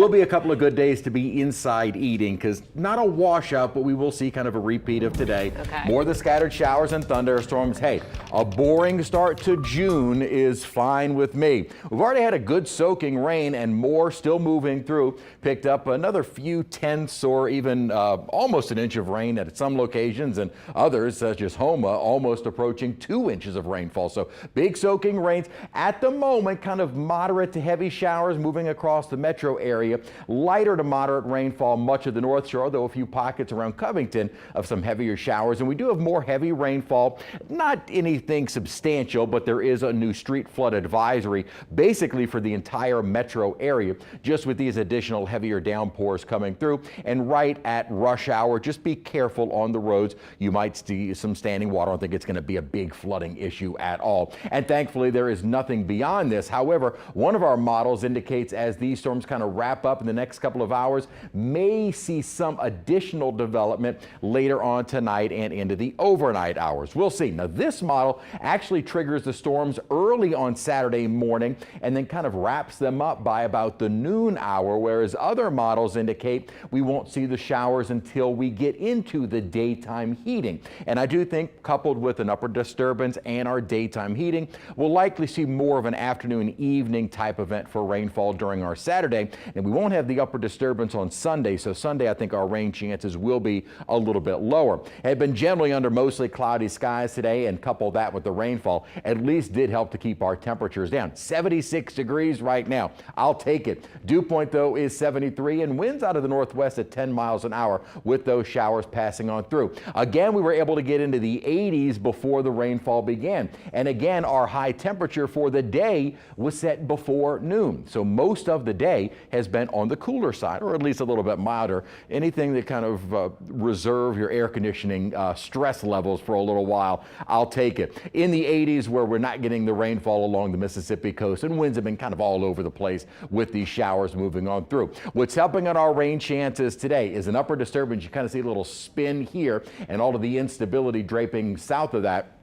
Will be a couple of good days to be inside eating because not a washout, but we will see kind of a repeat of today. Okay. More of the scattered showers and thunderstorms. Hey, a boring start to June is fine with me. We've already had a good soaking rain and more still moving through. Picked up another few tenths or even almost an inch of rain at some locations, and others such as Homa almost approaching 2 inches of rainfall. So big soaking rains at the moment, kind of moderate to heavy showers moving across the metro area. Lighter to moderate rainfall much of the North Shore, though a few pockets around Covington of some heavier showers. And we do have more heavy rainfall, not anything substantial, but there is a new street flood advisory basically for the entire metro area, just with these additional heavier downpours coming through. And right at rush hour, just be careful on the roads. You might see some standing water. I don't think it's going to be a big flooding issue at all. And thankfully, there is nothing beyond this. However, one of our models indicates as these storms kind of wrap up in the next couple of hours, may see some additional development later on tonight and into the overnight hours. We'll see. Now, this model actually triggers the storms early on Saturday morning and then kind of wraps them up by about the noon hour, whereas other models indicate we won't see the showers until we get into the daytime heating. And I do think, coupled with an upper disturbance and our daytime heating, we'll likely see more of an afternoon evening type event for rainfall during our Saturday. And we won't have the upper disturbance on Sunday, so Sunday I think our rain chances will be a little bit lower. It had been generally under mostly cloudy skies today, and couple that with the rainfall, at least did help to keep our temperatures down. 76 degrees right now. I'll take it. Dew point though is 73, and winds out of the northwest at 10 miles an hour with those showers passing on through. Again, we were able to get into the 80s before the rainfall began. And again, our high temperature for the day was set before noon. So most of the day has been on the cooler side, or at least a little bit milder. Anything that kind of reserve your air conditioning stress levels for a little while, I'll take it. In the 80s, where we're not getting the rainfall along the Mississippi coast, and winds have been kind of all over the place with these showers moving on through. What's helping on our rain chances today is an upper disturbance. You kind of see a little spin here and all of the instability draping south of that,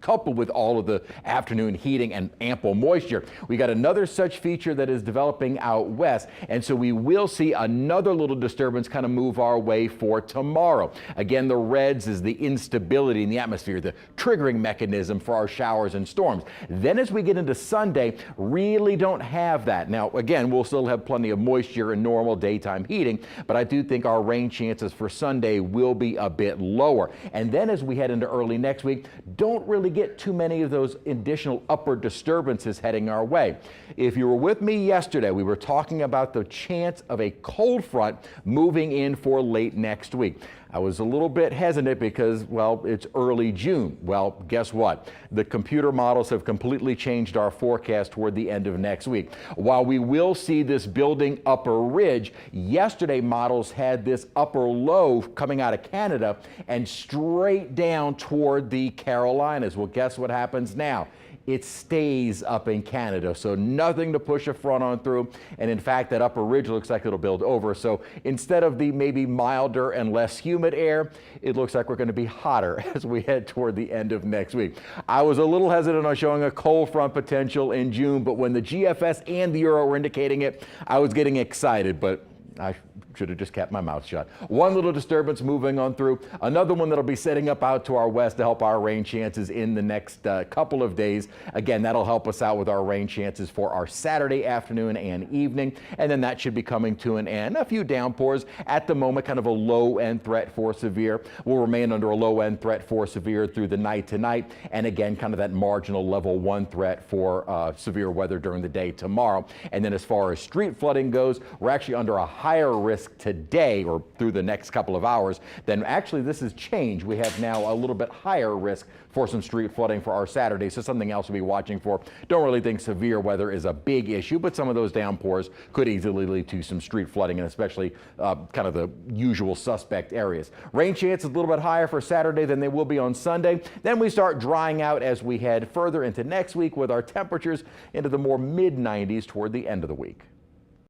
coupled with all of the afternoon heating and ample moisture. We got another such feature that is developing out west, and so we will see another little disturbance kind of move our way for tomorrow. Again, the reds is the instability in the atmosphere, the triggering mechanism for our showers and storms. Then as we get into Sunday, really don't have that. Now, again, we'll still have plenty of moisture and normal daytime heating, but I do think our rain chances for Sunday will be a bit lower. And then as we head into early next week, don't really get too many of those additional upper disturbances heading our way. If you were with me yesterday, we were talking about the chance of a cold front moving in for late next week. I was a little bit hesitant because, well, it's early June. Well, guess what? The computer models have completely changed our forecast toward the end of next week. While we will see this building upper ridge, yesterday models had this upper low coming out of Canada and straight down toward the Carolinas. Well, guess what happens now? It stays up in Canada, so nothing to push a front on through. And in fact, that upper ridge looks like it'll build over. So instead of the maybe milder and less humid air, it looks like we're going to be hotter as we head toward the end of next week. I was a little hesitant on showing a cold front potential in June, but when the GFS and the Euro were indicating it, I was getting excited, but I should have just kept my mouth shut. One little disturbance moving on through, another one that'll be setting up out to our west to help our rain chances in the next couple of days. Again, that'll help us out with our rain chances for our Saturday afternoon and evening, and then that should be coming to an end. A few downpours at the moment, kind of a low-end threat for severe. Will remain under a low-end threat for severe through the night tonight, and again, kind of that marginal level 1 threat for severe weather during the day tomorrow. And then as far as street flooding goes, we're actually under a higher risk today or through the next couple of hours. Then actually this has changed. We have now a little bit higher risk for some street flooding for our Saturday, so something else to be watching for. Don't really think severe weather is a big issue, but some of those downpours could easily lead to some street flooding, and especially kind of the usual suspect areas. Rain chance is a little bit higher for Saturday than they will be on Sunday. Then we start drying out as we head further into next week with our temperatures into the more mid-90s toward the end of the week.